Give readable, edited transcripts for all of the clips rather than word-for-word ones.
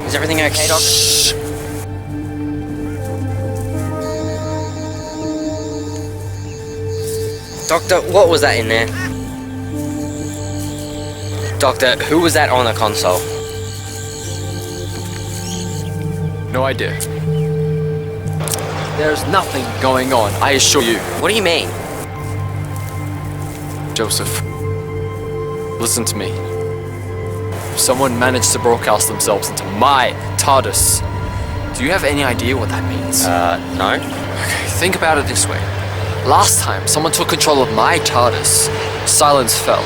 Is everything okay, Doc? Shh. Doctor, what was that in there? Doctor, who was that on the console? No idea. There's nothing going on, I assure you. What do you mean? Joseph, listen to me. If someone managed to broadcast themselves into my TARDIS, do you have any idea what that means? No. Okay, think about it this way. Last time, someone took control of my TARDIS. Silence fell.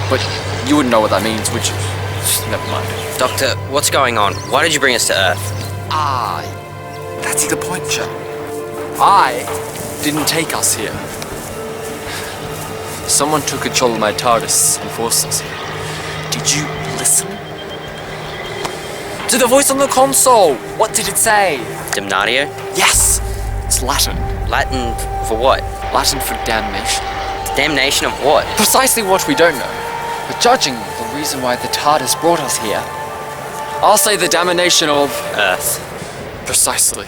But you wouldn't know what that means, would you? Just never mind. Doctor, what's going on? Why did you bring us to Earth? That's the point, Joe. I didn't take us here. Someone took control of my TARDIS and forced us here. Did you listen? To the voice on the console! What did it say? Damnatio? Yes! It's Latin. Latin for what? Latin for damnation. Damnation of what? Precisely what we don't know. But judging the reason why the TARDIS brought us here, I'll say the damnation of Earth. Precisely.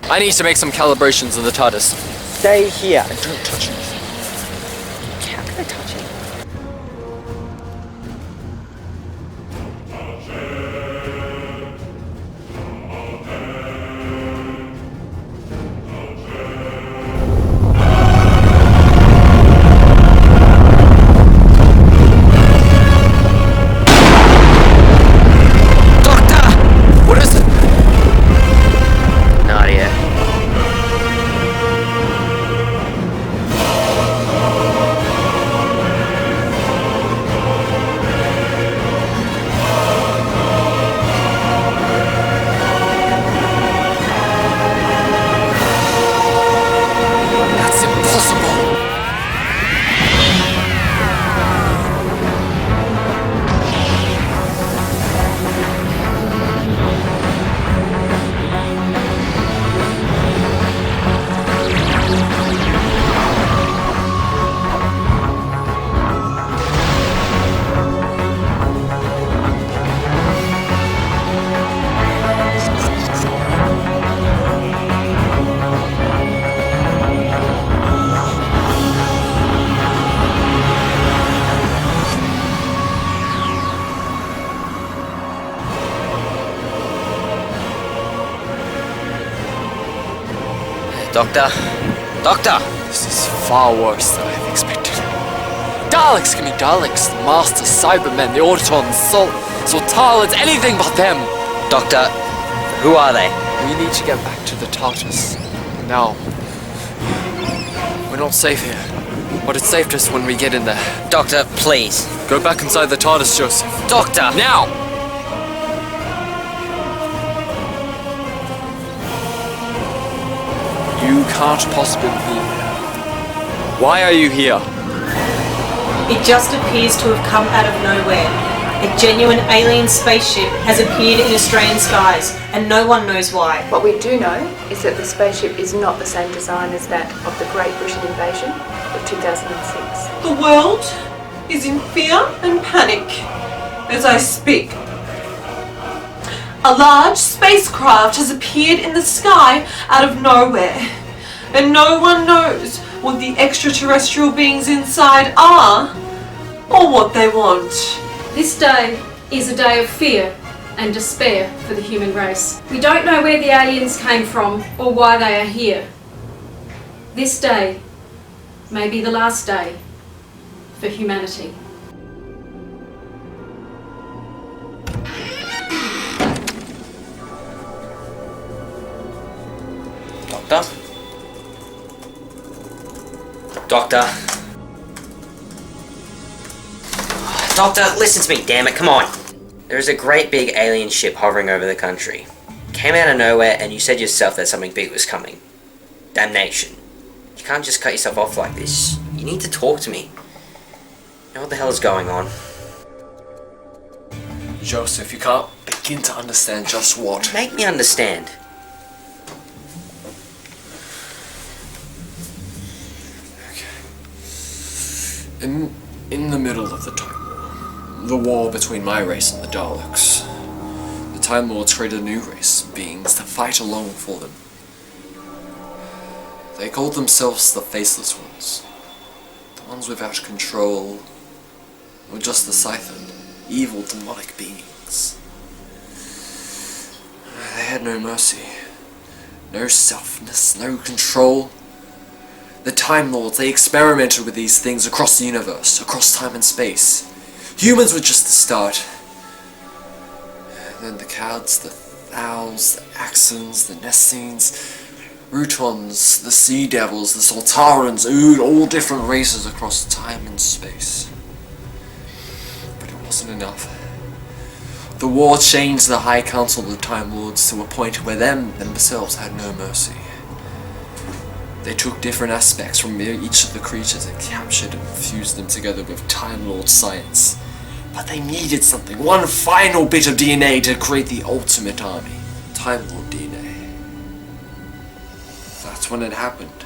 I need to make some calibrations in the TARDIS. Stay here and don't touch anything. How can I touch it? Doctor? Doctor! This is far worse than I have expected. Daleks, give me Daleks, the Masters, Cybermen, the Autons, Sultans, anything but them! Doctor, who are they? We need to get back to the TARDIS. Now. We're not safe here, but it's safest when we get in there. Doctor, please. Go back inside the TARDIS, Joseph. Doctor! Now! You can't possibly be here. Why are you here? It just appears to have come out of nowhere. A genuine alien spaceship has appeared in Australian skies, and no one knows why. What we do know is that the spaceship is not the same design as that of the Great Britain invasion of 2006. The world is in fear and panic as I speak. A large spacecraft has appeared in the sky out of nowhere, and no one knows what the extraterrestrial beings inside are or what they want. This day is a day of fear and despair for the human race. We don't know where the aliens came from or why they are here. This day may be the last day for humanity. Doctor? Doctor. Doctor, listen to me, damn it, come on. There is a great big alien ship hovering over the country. Came out of nowhere and you said yourself that something big was coming. Damnation. You can't just cut yourself off like this. You need to talk to me. You know what the hell is going on? Joseph, you can't begin to understand just what. Make me understand. In the middle of the Time War, the war between my race and the Daleks, the Time Lords created a new race of beings to fight along for them. They called themselves the Faceless Ones, the ones without control, or just the Siphon, evil demonic beings. They had no mercy, no selfness, no control. The Time Lords, they experimented with these things across the universe, across time and space. Humans were just the start. And then the Cads, the Thals, the Axons, the Nessines, Rutons, the Sea Devils, the Soltarans, all different races across time and space. But it wasn't enough. The war changed the High Council of the Time Lords to a point where themselves had no mercy. They took different aspects from each of the creatures and captured and fused them together with Time Lord science. But they needed something, one final bit of DNA to create the ultimate army. Time Lord DNA. That's when it happened.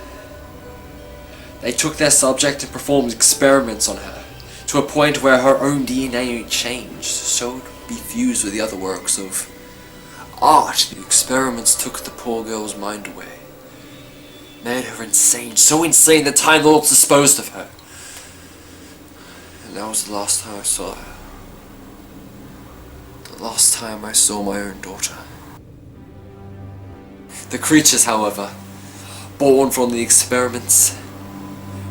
They took their subject and performed experiments on her, to a point where her own DNA changed, so it would be fused with the other works of art. The experiments took the poor girl's mind away. Made her insane, so insane that Time Lords disposed of her. And that was the last time I saw her. The last time I saw my own daughter. The creatures, however, born from the experiments,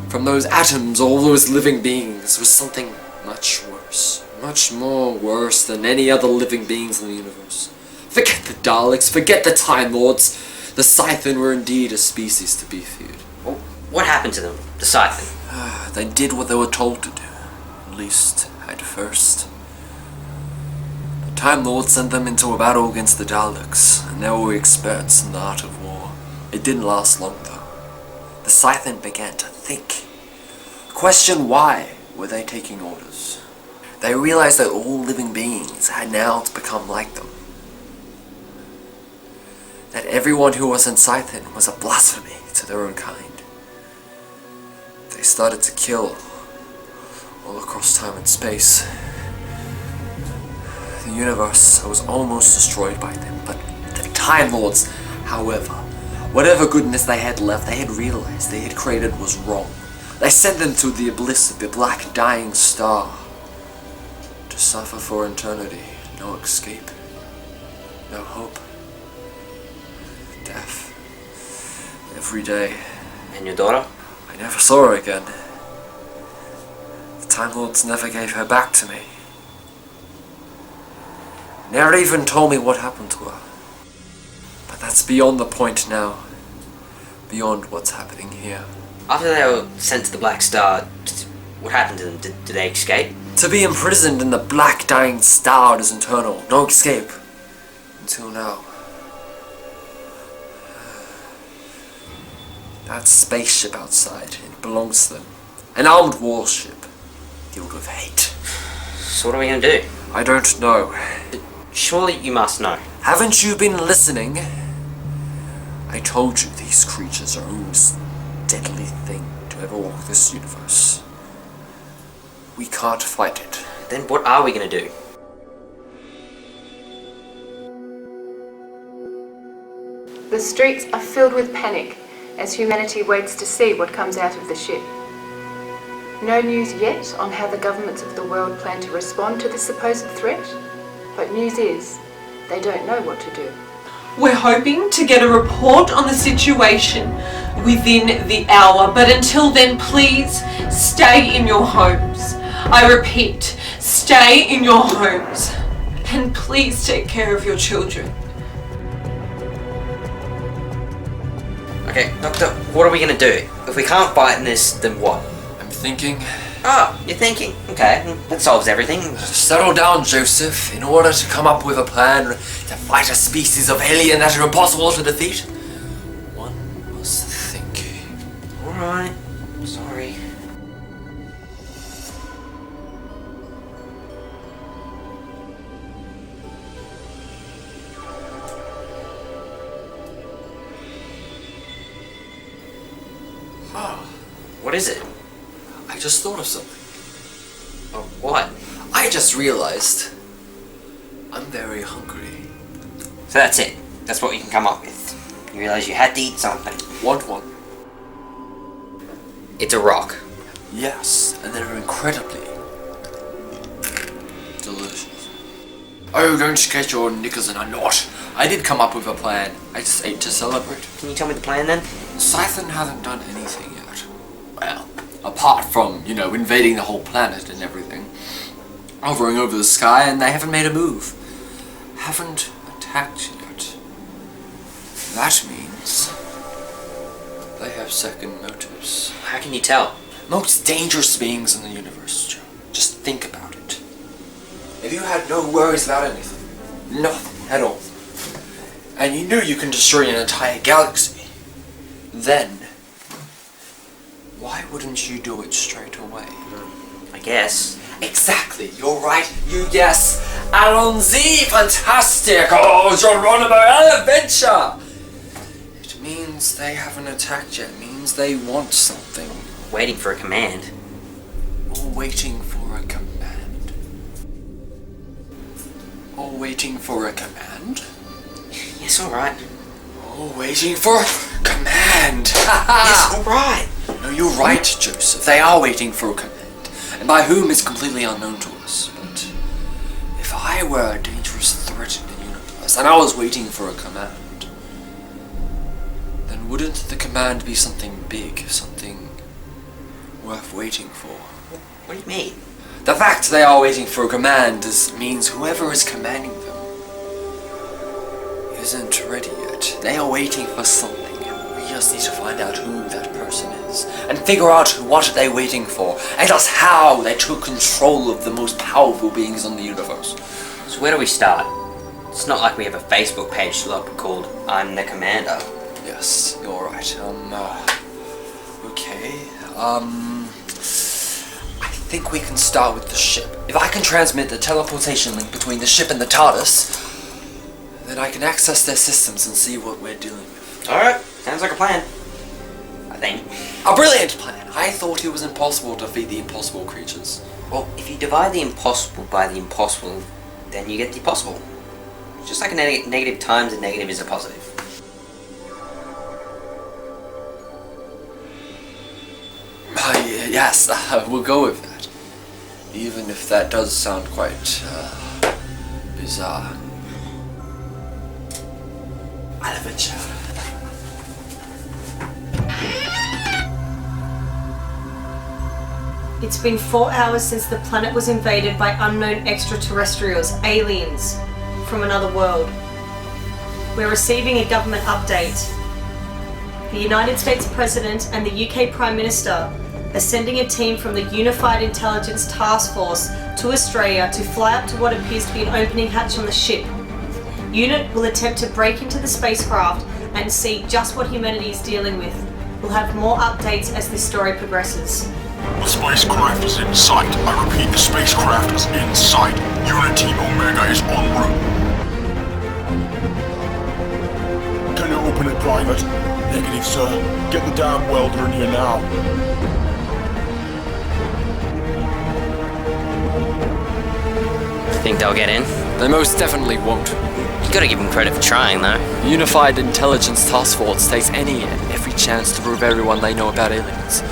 from those atoms, all those living beings, was something much worse. Much more worse than any other living beings in the universe. Forget the Daleks, forget the Time Lords. The Siphon were indeed a species to be feared. Well, what happened to them, the Siphon? They did what they were told to do, at least at first. The Time Lord sent them into a battle against the Daleks, and they were experts in the art of war. It didn't last long though. The Siphon began to think. Question why were they taking orders? They realized that all living beings had now to become like them. That everyone who was in Siphon was a blasphemy to their own kind. They started to kill all across time and space. The universe was almost destroyed by them, but the Time Lords, however, whatever goodness they had left, they had realized they had created was wrong. They sent them to the abyss of the black dying star to suffer for eternity. No escape, no hope. Death. Every day. And your daughter? I never saw her again. The Time Lords never gave her back to me. Never even told me what happened to her. But that's beyond the point now. Beyond what's happening here. After they were sent to the Black Star, what happened to them? Did they escape? To be imprisoned in the black dying star is eternal. No escape. Until now. That spaceship outside, it belongs to them. An armed warship, filled with hate. So what are we gonna do? I don't know. Surely you must know. Haven't you been listening? I told you these creatures are the most deadly thing to ever walk this universe. We can't fight it. Then what are we gonna do? The streets are filled with panic as humanity waits to see what comes out of the ship. No news yet on how the governments of the world plan to respond to the supposed threat, but news is they don't know what to do. We're hoping to get a report on the situation within the hour, but until then, please stay in your homes. I repeat, stay in your homes, and please take care of your children. Okay, Doctor, what are we gonna do? If we can't fight in this, then what? I'm thinking. Oh, you're thinking. Okay, that solves everything. Settle down, Joseph. In order to come up with a plan to fight a species of alien that are impossible to defeat, one must think. Alright, sorry. What is it? I just thought of something. Oh, what? I just realized I'm very hungry. So that's it. That's what you can come up with. You realize you had to eat something. Want one? It's a rock. Yes, and they're incredibly delicious. Oh, don't get your knickers in a knot. I did come up with a plan. I just ate to celebrate. Can you tell me the plan then? Scython hasn't done anything yet. Well, apart from, invading the whole planet and everything. Hovering over the sky, and they haven't made a move. Haven't attacked yet. That means they have second motives. How can you tell? Most dangerous beings in the universe, Joe. Just think about it. If you had no worries about anything, nothing at all, and you knew you can destroy an entire galaxy, then why wouldn't you do it straight away? I guess. Exactly, you're right, you guess. Allons-y, fantastic! Oh, Geronimo, an adventure! It means they haven't attacked yet. It means they want something. Waiting for a command. Or waiting for a command. Or waiting for a command? Yes, alright. Oh, waiting for a command! Yes, alright. No, you're right, Joseph. They are waiting for a command. And by whom is completely unknown to us. But if I were a dangerous threat in the universe, and I was waiting for a command, then wouldn't the command be something big, something worth waiting for? What do you mean? The fact they are waiting for a command means whoever is commanding them isn't ready yet. They are waiting for something. We just need to find out who that person is and figure out what they're waiting for and just how they took control of the most powerful beings in the universe. So where do we start? It's not like we have a Facebook page called I'm the Commander. Yes, you're right. Okay. I think we can start with the ship. If I can transmit the teleportation link between the ship and the TARDIS, then I can access their systems and see what we're dealing with. Alright, sounds like a plan. I think. A brilliant plan! I thought it was impossible to defeat the impossible creatures. Well, if you divide the impossible by the impossible, then you get the possible. Just like a negative times a negative is a positive. Yes, we'll go with that. Even if that does sound quite, bizarre. An adventure. It's been 4 hours since the planet was invaded by unknown extraterrestrials, aliens, from another world. We're receiving a government update. The United States President and the UK Prime Minister are sending a team from the Unified Intelligence Task Force to Australia to fly up to what appears to be an opening hatch on the ship. UNIT will attempt to break into the spacecraft and see just what humanity is dealing with. We'll have more updates as this story progresses. The spacecraft is in sight. I repeat, the spacecraft is in sight. Unit Team Omega is en route. Can you open it, Private? Negative, sir. Get the damn welder in here now. Think they'll get in? They most definitely won't. You gotta give them credit for trying, though. The Unified Intelligence Task Force takes any and every chance to prove everyone they know about aliens.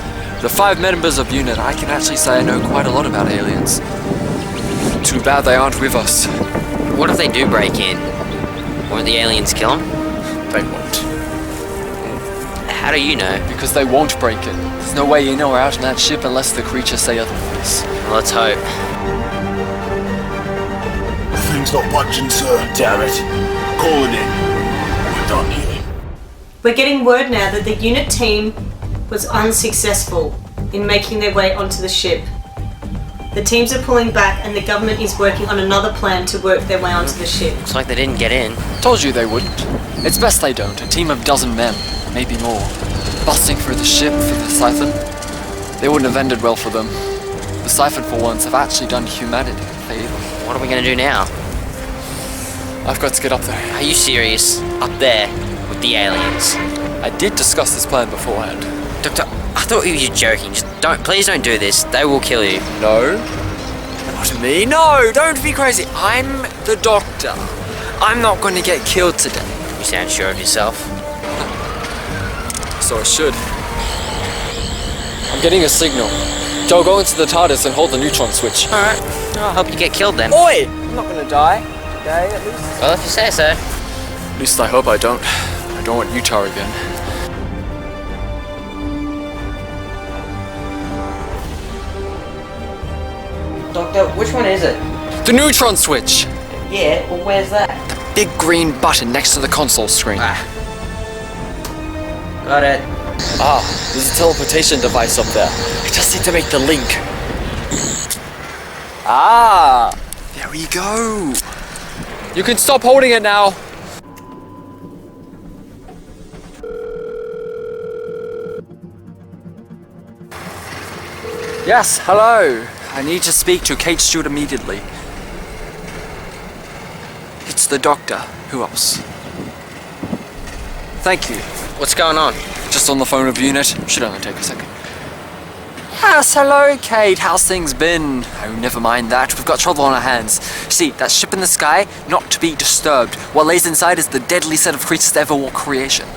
The 5 members of UNIT, I can actually say I know quite a lot about aliens. Too bad they aren't with us. What if they do break in? Won't the aliens kill them? They won't. How do you know? Because they won't break in. There's no way in or out in that ship unless the creatures say otherwise. Well, let's hope. The thing's not budging, sir. Damn it. Call it in. We're done here. We're getting word now that the unit team was unsuccessful in making their way onto the ship. The teams are pulling back and the government is working on another plan to work their way onto the ship. Looks like they didn't get in. Told you they wouldn't. It's best they don't. A team of dozen men, maybe more, busting through the ship for the siphon. They wouldn't have ended well for them. The siphon for once have actually done humanity a favor. What are we gonna do now? I've got to get up there. Are you serious? Up there with the aliens? I did discuss this plan beforehand. Doctor, I thought you were joking. Please don't do this. They will kill you. No? Not me. No, don't be crazy. I'm the doctor. I'm not going to get killed today. You sound sure of yourself. So I should. I'm getting a signal. Joe, go into the TARDIS and hold the neutron switch. Alright, I'll help you get killed then. Oi! I'm not going to die. Today, at least. Well, if you say so. At least I hope I don't. I don't want Utah again. Doctor, which one is it? The neutron switch! Yeah, well, where's that? The big green button next to the console screen. Got it. Ah, there's a teleportation device up there. I just need to make the link. Ah, there we go. You can stop holding it now. Yes, hello. I need to speak to Kate Stewart immediately. It's the doctor. Who else? Thank you. What's going on? Just on the phone with unit. Should only take a second. Yes, hello, Kate. How's things been? Oh, never mind that. We've got trouble on our hands. See, that ship in the sky, not to be disturbed. What lays inside is the deadly set of creatures that ever walk creation.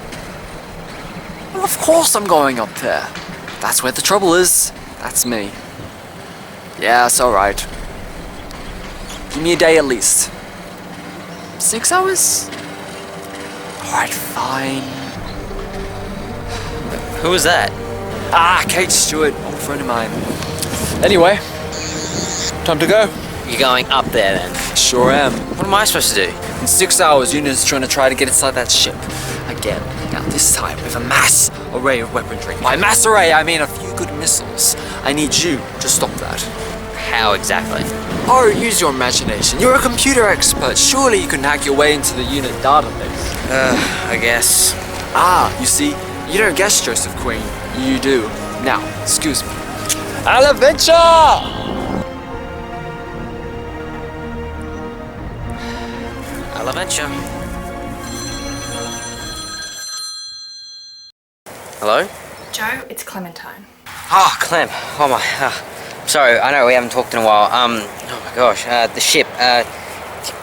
Well, of course I'm going up there. That's where the trouble is. That's me. Yeah, it's alright. Give me a day at least. 6 hours? Alright, fine. Who was that? Ah, Kate Stewart, old friend of mine. Anyway, time to go. You're going up there then? Sure am. What am I supposed to do? In 6 hours, unit's trying to try to get inside that ship. Again. Now this time with a mass array of weaponry. By mass array, I mean a few good missiles. I need you to stop that. How exactly? Oh, use your imagination. You're a computer expert. Surely you can hack your way into the unit database. I guess. Ah, you see, you don't guess, Joseph Queen. You do. Now, excuse me. Alaventure! Alaventure. Hello? Joe, it's Clementine. Oh, Clem. Oh my. Sorry, I know we haven't talked in a while. Oh my gosh. The ship.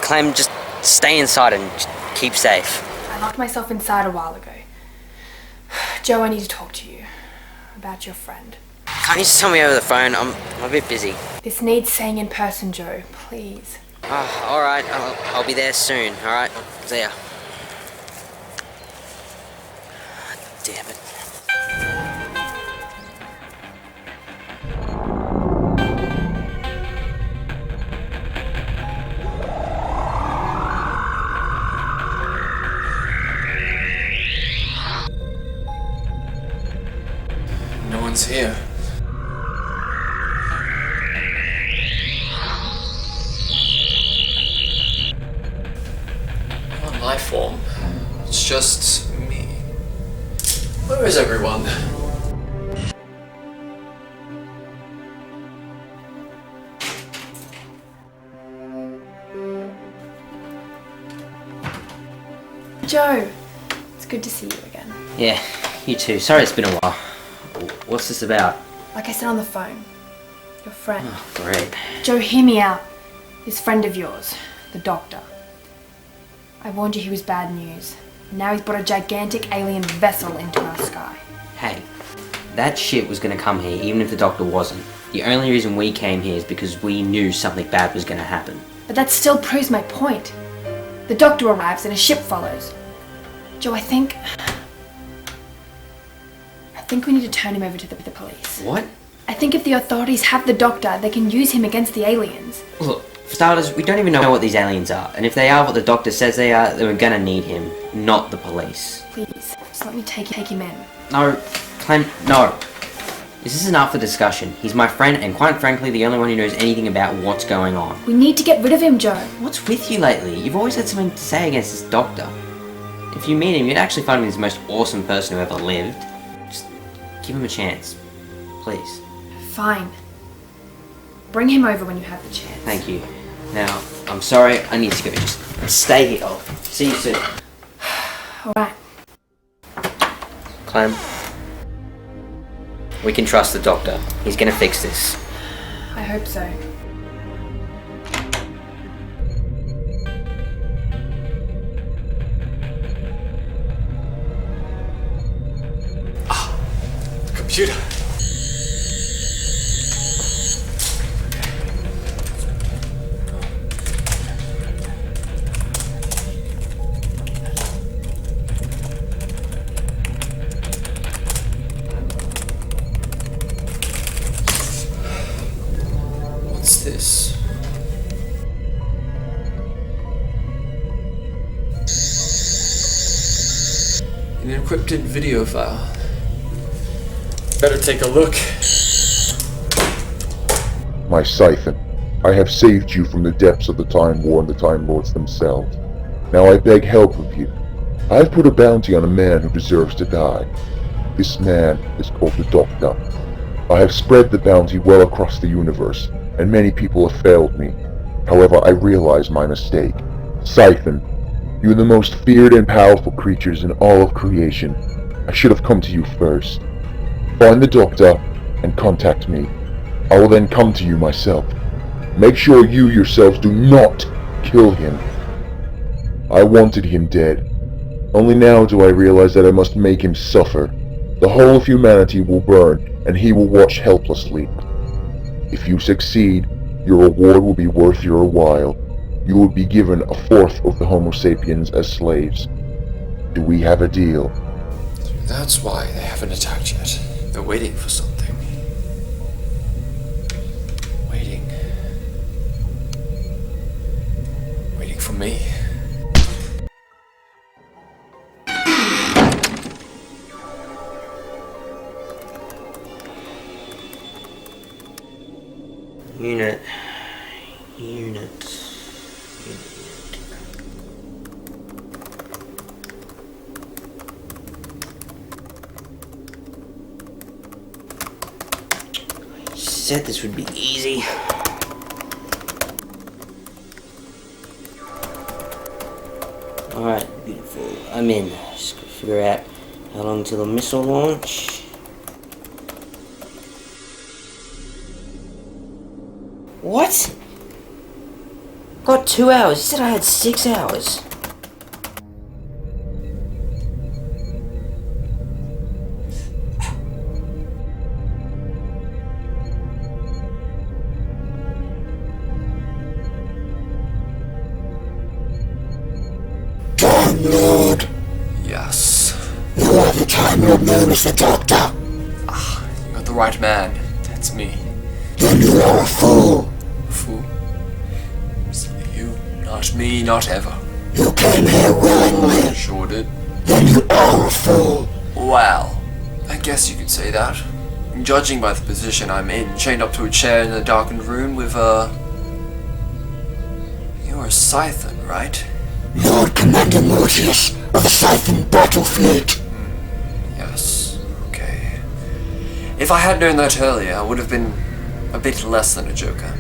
Clem, just stay inside and just keep safe. I locked myself inside a while ago. Joe, I need to talk to you about your friend. Can't you just tell me over the phone? I'm a bit busy. This needs saying in person, Joe. Please. Alright. I'll be there soon. Alright. See ya. Damn it. No one's here. Not life form. It's just me. Where is everyone? Joe, it's good to see you again. Yeah, you too. Sorry it's been a while. What's this about? Like I said on the phone, your friend. Oh, great. Joe, hear me out. This friend of yours, the doctor. I warned you he was bad news. Now he's brought a gigantic alien vessel into our sky. Hey, that ship was going to come here even if the doctor wasn't. The only reason we came here is because we knew something bad was going to happen. But that still proves my point. The doctor arrives and a ship follows. Joe, I think we need to turn him over to the police. What? I think if the authorities have the doctor, they can use him against the aliens. Look, for starters, we don't even know what these aliens are. And if they are what the doctor says they are, then we're going to need him, not the police. Please, Just let me take him in. No, Clem, no. This isn't up for discussion. He's my friend and quite frankly the only one who knows anything about what's going on. We need to get rid of him, Joe. What's with you lately? You've always had something to say against this doctor. If you meet him, you'd actually find him he's the most awesome person who ever lived. Just give him a chance. Please. Fine. Bring him over when you have the chance. Thank you. Now, I'm sorry, I need to go. Just stay here. I'll see you soon. Alright. Clem, we can trust the doctor. He's gonna fix this. I hope so. Computer. What's this? An encrypted video file. Better take a look. My Siphon, I have saved you from the depths of the Time War and the Time Lords themselves. Now I beg help of you. I have put a bounty on a man who deserves to die. This man is called the Doctor. I have spread the bounty well across the universe, and many people have failed me. However, I realize my mistake. Siphon, you are the most feared and powerful creatures in all of creation. I should have come to you first. Find the Doctor and contact me. I will then come to you myself. Make sure you yourselves do not kill him. I wanted him dead. Only now do I realize that I must make him suffer. The whole of humanity will burn, and he will watch helplessly. If you succeed, your reward will be worth your while. You will be given a fourth of the Homo sapiens as slaves. Do we have a deal? That's why they haven't attacked yet. They're waiting for something. Waiting for me. Unit. Said this would be easy. Alright, beautiful. I'm in. Just gotta figure out how long till the missile launch. What? Got 2 hours. You said I had 6 hours. Time Lord. Yes. You are the Time Lord known as the Doctor. Ah, you got the right man. That's me. Then you are a fool. Fool? Silly you. Not me, not ever. You came here willingly. Sure did. Then you are a fool. Well, I guess you could say that. Judging by the position I'm in, chained up to a chair in a darkened room with You're a Siphon, right? Lord Commander Mortius of the Siphon Battle Fleet. Yes, okay. If I had known that earlier, I would have been a bit less than a joker.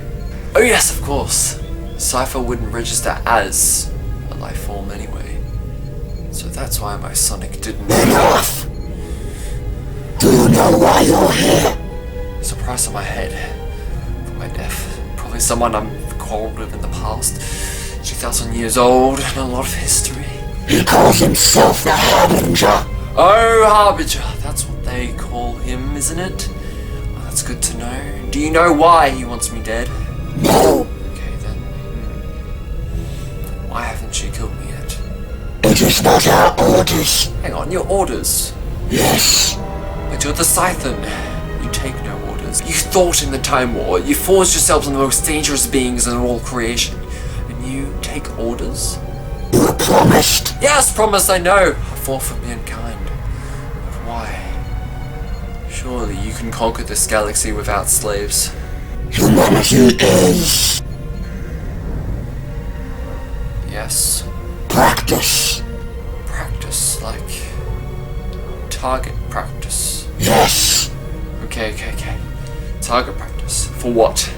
Oh yes, of course. Cypher wouldn't register as a life form anyway. So that's why my Sonic didn't... Enough! Do you know why you're here? There's a price on my head for my death. Probably someone I've quarreled with in the past. 2,000 years old and a lot of history. He calls himself the Harbinger. Oh, Harbinger. That's what they call him, isn't it? Oh, that's good to know. Do you know why he wants me dead? No. Okay, then. Why haven't you killed me yet? It is not our orders. Hang on, your orders? Yes. But you're the Siphon. You take no orders. You thought in the Time War. You forged yourselves on the most dangerous beings in all creation. And you take orders? You promised. Yes, promised, I know. I fought for mankind. Surely you can conquer this galaxy without slaves. Humanity is Yes. practice. Practice, like target practice. Yes. Okay. Target practice. For what?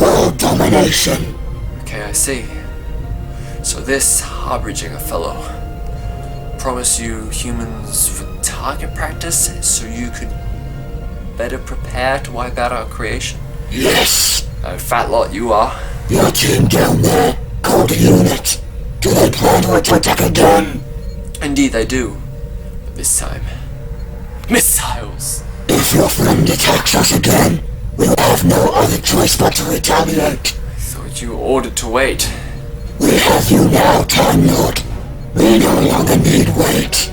World domination. Okay, I see. So this Harbinger fellow promised you humans for target practice so you could better prepare to wipe out our creation? Yes. A fat lot you are. Your team down there, called a unit. Do they plan to attack again? Indeed they do. But this time, missiles! If your friend attacks us again, we'll have no other choice but to retaliate. I thought you were ordered to wait. We have you now, Time Lord. We no longer need wait.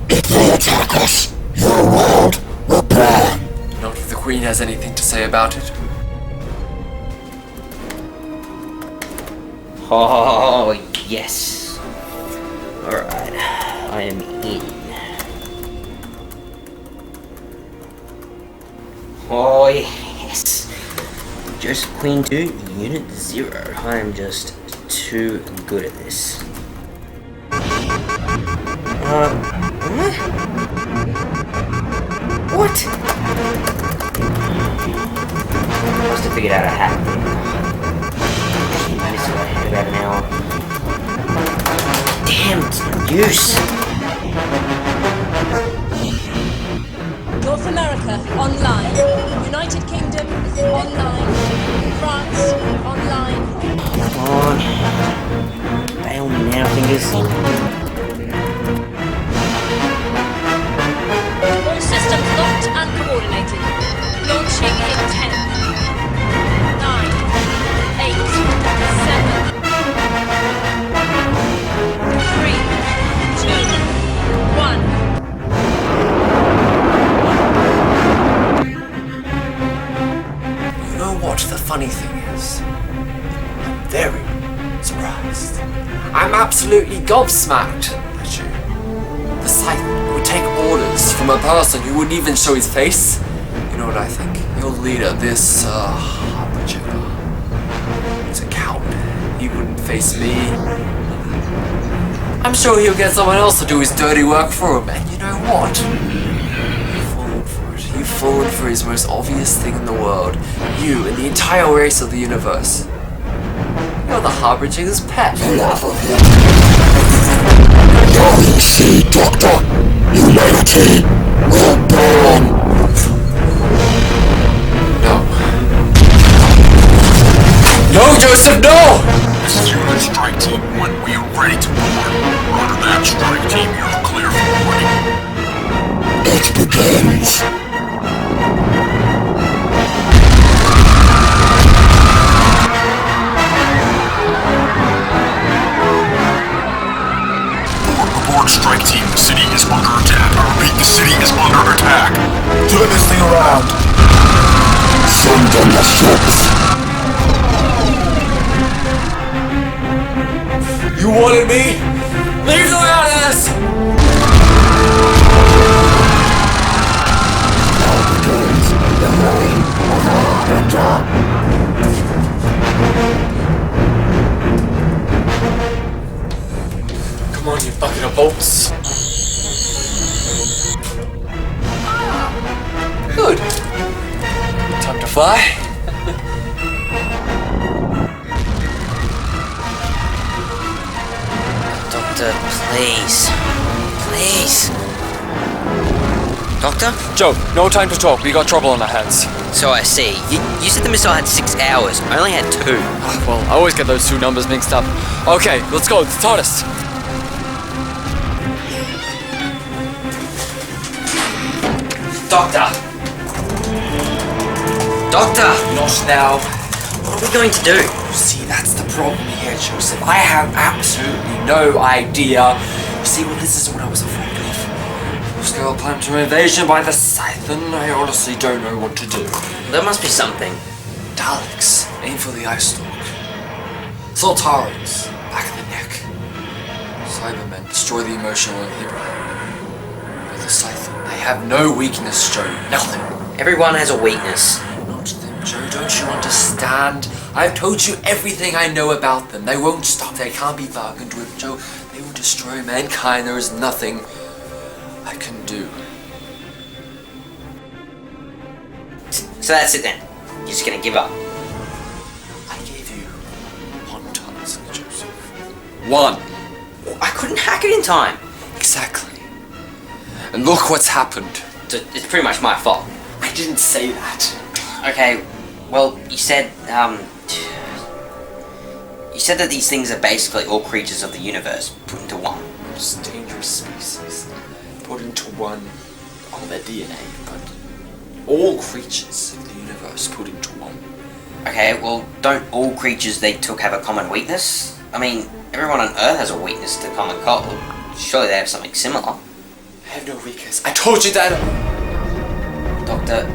If they attack us, your world will burn. Not if the Queen has anything to say about it. Oh, yes. Alright, I am in. Oh, yes. Joseph Queen 2, Unit 0. I am just too good at this. What? Must have figured out a hack. Missed it in about an hour. Damn, it's no use. North America online. United Kingdom online. France online. Come on. Bail me now, fingers. All systems locked and coordinated. Launching in 10, 9, 8, 7, 3, 2, 1. You know what the funny thing is? I'm very surprised. I'm absolutely gobsmacked at you. The Scythe would take orders from a person who wouldn't even show his face. You know what I think? Your leader, this Harbinger, he's a coward. He wouldn't face me. I'm sure he'll get someone else to do his dirty work for him. And you know what? You've fallen for it. You've fallen for his most obvious thing in the world. You and the entire race of the universe. You're the Harbinger's pet. Enough of him. Now you see, Doctor. Humanity will burn. No. No, Joseph, no! This is Unit Strike Team 1. We are ready to board. Roger that, Strike Team. You're clear for boarding. It begins. Aboard Strike Team. The city is under attack. I repeat, the city is under attack. Turn this thing around. Send in the ships. You wanted me? Leave the way out of this! Now begins the reign of the Harbinger. Come on, you bucket of bolts. Good. Time to fly. Doctor, please. Please. Doctor? Joe, no time to talk. We got trouble on our hands. So I see. You said the missile had 6 hours. I only had 2. Well, I always get those two numbers mixed up. Okay, let's go. It's TARDIS. Doctor! Doctor! Not now. What are we going to do? See, that's the problem here, Joseph. I have absolutely no idea. See, well, this is what I was afraid of. Full-scale planetary invasion by the Scythe, and I honestly don't know what to do. There must be something. Daleks, aim for the eye stalk. Sultaros, back of the neck. Cybermen, destroy the emotional hero. But the Scythe, they have no weakness, Joe. Nothing. Everyone has a weakness. Not them, Joe. Don't you understand? I've told you everything I know about them. They won't stop. They can't be bargained with, Joe. They will destroy mankind. There is nothing I can do. So that's it then. You're just gonna give up. I gave you one task, Joseph. One. I couldn't hack it in time. Exactly. And look what's happened. So it's pretty much my fault. I didn't say that. Okay, well, you said that these things are basically all creatures of the universe put into one. Most dangerous species put into one on their DNA, but all creatures of the universe put into one. Okay, well, don't all creatures they took have a common weakness? I mean, everyone on Earth has a weakness to common cold. Surely they have something similar. I have no weakness. I told you that. Doctor,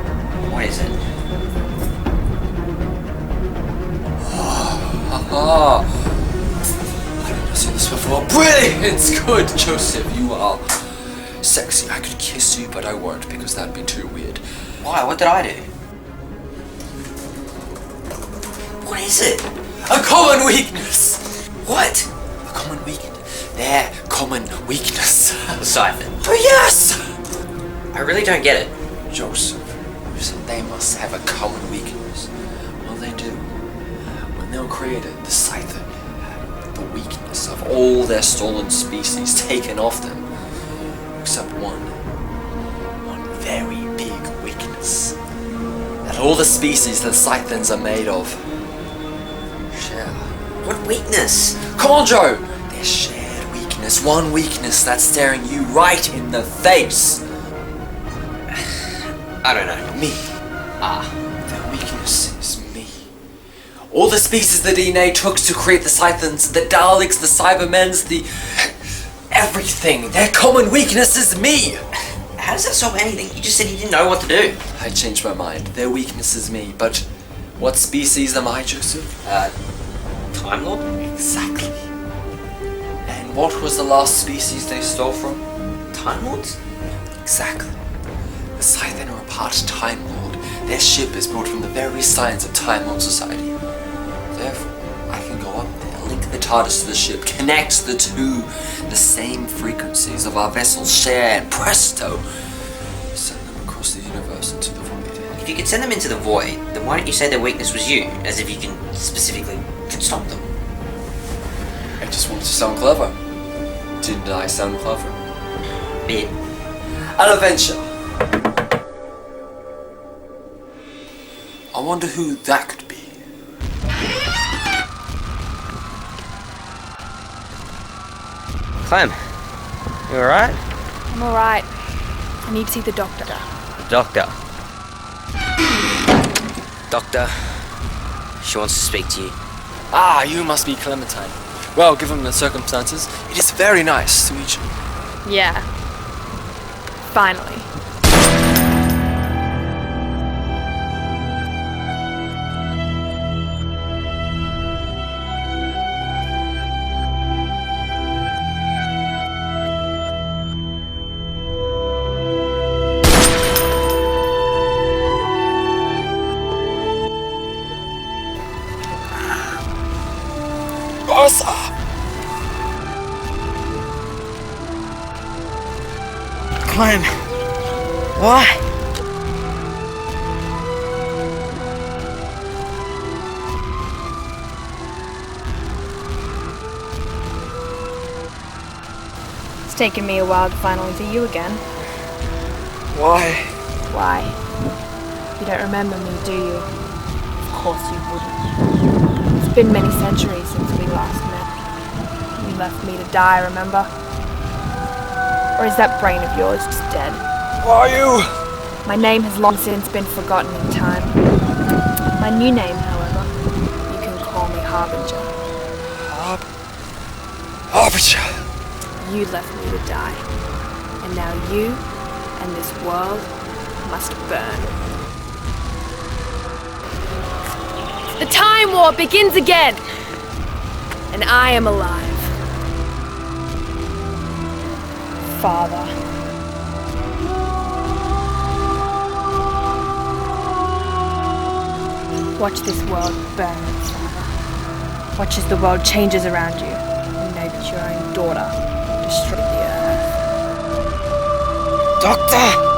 what is it? I've never seen this before. Brilliant! It's good, Joseph. You are sexy. I could kiss you, but I won't because that'd be too weird. Why? What did I do? What is it? A common weakness. What? A common weakness. Their common weakness. The siphon. Oh yes! I really don't get it. Joseph, you said they must have a common weakness. Well, they do. When they were created, the Scythen had the weakness of all their stolen species taken off them. Except one very big weakness. That all the species that Scythens are made of share. What weakness? Come on, Joe! Their shared weakness. One weakness that's staring you right in the face. I don't know. Me. Their weakness is me. All the species the DNA took to create the Scythens, the Daleks, the Cybermens, the... everything. Their common weakness is me. How does that solve anything? You just said you didn't know what to do. I changed my mind. Their weakness is me, but what species am I, Joseph? Time Lord? Exactly. And what was the last species they stole from? Time Lords? Exactly. The Scythen are a part Time Lord. Their ship is built from the very signs of Time Lord society. Therefore, I can go up there, link the TARDIS to the ship, connect the two, the same frequencies of our vessels share, and presto, send them across the universe into the void. If you could send them into the void, then why don't you say their weakness was you, as if you can specifically stop them? I just wanted to sound clever. Didn't I sound clever? Bit. An adventure. I wonder who that could be. Clem, you alright? I'm alright. I need to see the doctor. Doctor. Doctor, she wants to speak to you. Ah, you must be Clementine. Well, given the circumstances, it is very nice to meet you. Yeah. Finally. Clem, why? It's taken me a while to finally see you again. Why? Why? You don't remember me, do you? Of course you wouldn't. It's been many centuries since we last met. You left me to die, remember? Or is that brain of yours just dead? Who are you? My name has long since been forgotten in time. My new name, however, you can call me Harbinger. Harbinger. You left me to die. And now you and this world must burn. The Time War begins again! And I am alive. Father. Watch this world burn, father. Watch as the world changes around you, and know that your own daughter destroyed the earth. Doctor!